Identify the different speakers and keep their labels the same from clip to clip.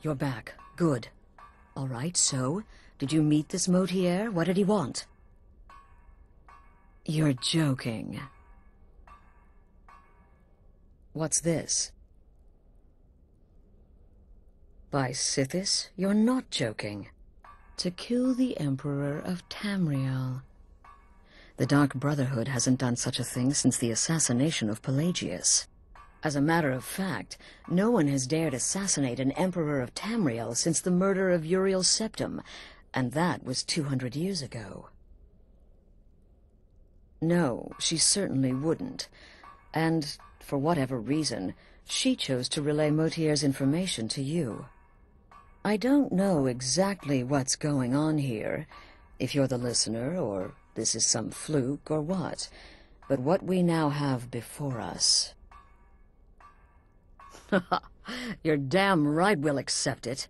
Speaker 1: You're back. Good. All right, so, did you meet this Motier? What did he want? You're joking. What's this? By Sithis, you're not joking. To kill the Emperor of Tamriel. The Dark Brotherhood hasn't done such a thing since the assassination of Pelagius. As a matter of fact, no one has dared assassinate an Emperor of Tamriel since the murder of Uriel Septim, and that was 200 years ago. No, she certainly wouldn't. And, for whatever reason, she chose to relay Motier's information to you. I don't know exactly what's going on here, if you're the listener, or this is some fluke, or what. But what we now have before us... You're damn right we'll accept it.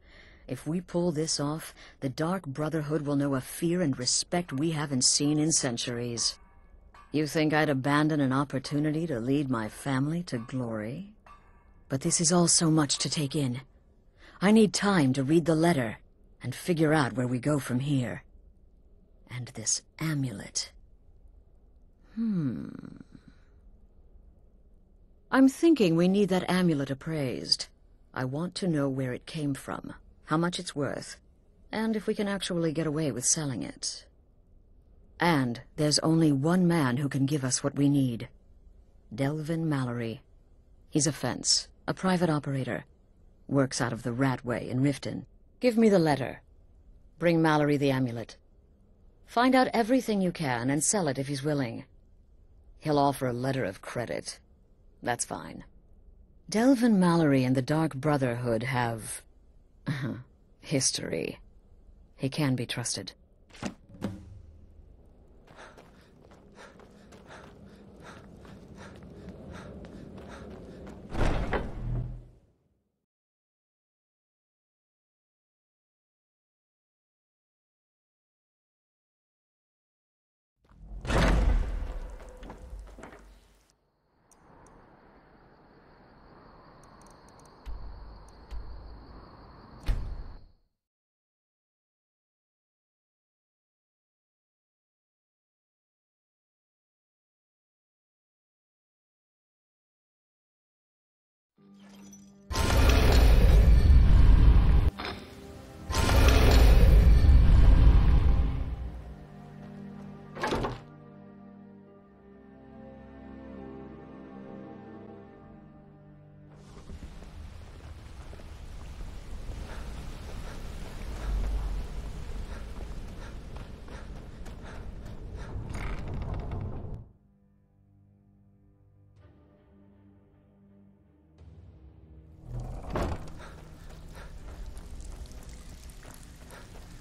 Speaker 1: If we pull this off, the Dark Brotherhood will know a fear and respect we haven't seen in centuries. You think I'd abandon an opportunity to lead my family to glory? But this is all so much to take in. I need time to read the letter and figure out where we go from here. And this amulet. I'm thinking we need that amulet appraised. I want to know where it came from, how much it's worth, and if we can actually get away with selling it. And there's only one man who can give us what we need. Delvin Mallory. He's a fence, a private operator. Works out of the Ratway in Riften. Give me the letter. Bring Mallory the amulet. Find out everything you can and sell it if he's willing. He'll offer a letter of credit. That's fine. Delvin Mallory and the Dark Brotherhood have... history. He can be trusted.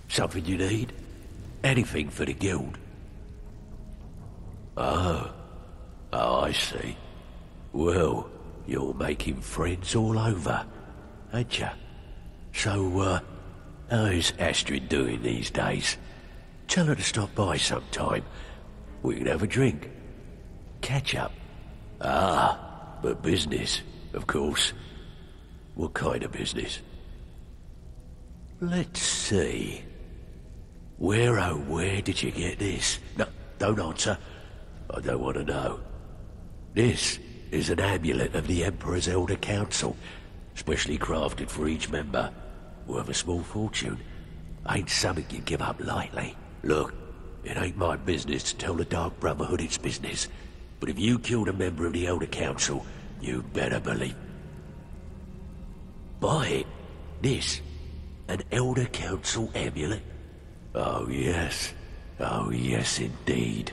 Speaker 2: Something you need? Anything for the guild? Oh, I see. Well, you're making friends all over, ain't ya? So, how's Astrid doing these days? Tell her to stop by sometime. We can have a drink. Catch up. Ah, but business, of course. What kind of business? Let's see. Where did you get this? No, don't answer. I don't want to know. This is an amulet of the Emperor's Elder Council, specially crafted for each member, worth a small fortune. Ain't something you give up lightly. Look, it ain't my business to tell the Dark Brotherhood its business, but if you killed a member of the Elder Council, you better believe. Buy it. This. An Elder Council amulet? Oh yes indeed.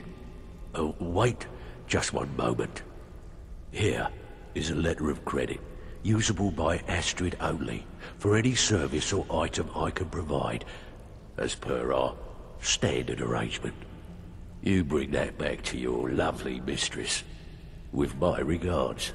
Speaker 2: Oh, wait just one moment. Here is a letter of credit, usable by Astrid only, for any service or item I can provide, as per our standard arrangement. You bring that back to your lovely mistress, with my regards.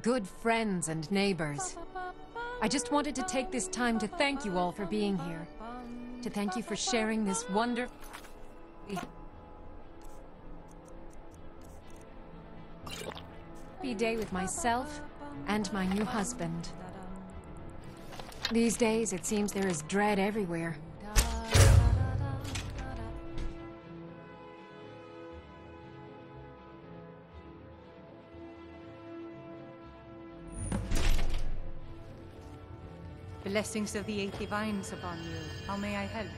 Speaker 3: good friends and neighbors. I just wanted to take this time to thank you all for being here. To thank you for sharing this wonderful day with myself and my new husband. These days, it seems there is dread everywhere.
Speaker 4: Blessings of the 8 divines upon you. How may I help?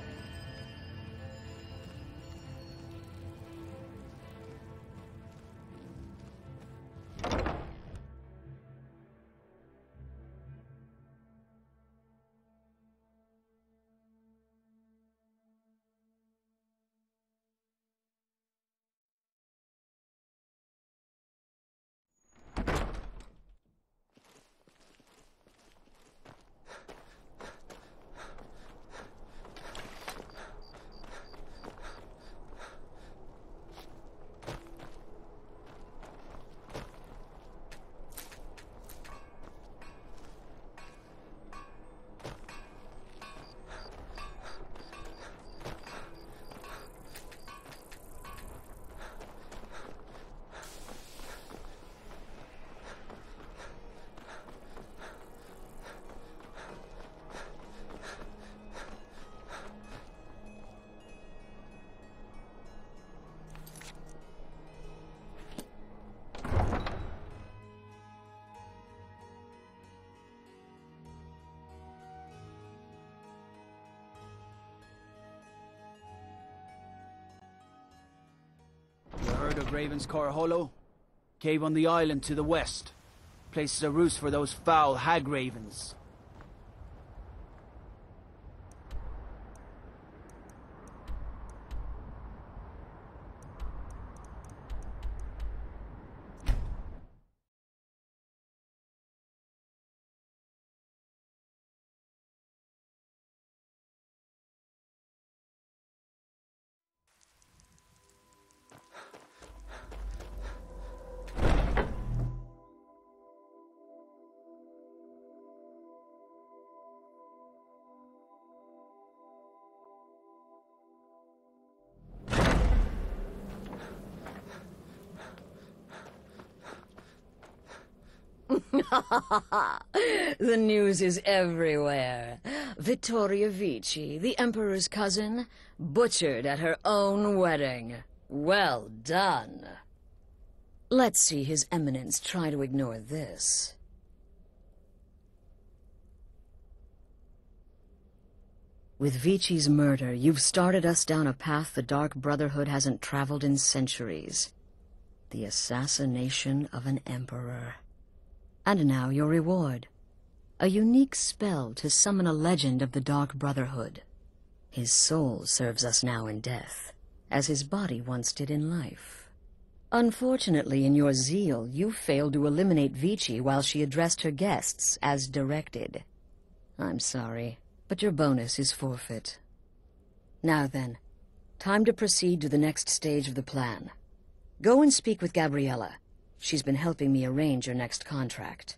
Speaker 5: Heard of Raven's Core Hollow? Cave on the island to the west. Places a roost for those foul hag ravens.
Speaker 1: The news is everywhere. Vittoria Vici, the Emperor's cousin, butchered at her own wedding. Well done. Let's see His Eminence try to ignore this. With Vici's murder, you've started us down a path the Dark Brotherhood hasn't traveled in centuries. The assassination of an Emperor. And now your reward. A unique spell to summon a legend of the Dark Brotherhood. His soul serves us now in death, as his body once did in life. Unfortunately, in your zeal, you failed to eliminate Vici while she addressed her guests as directed. I'm sorry, but your bonus is forfeit. Now then, time to proceed to the next stage of the plan. Go and speak with Gabriella. She's been helping me arrange your next contract.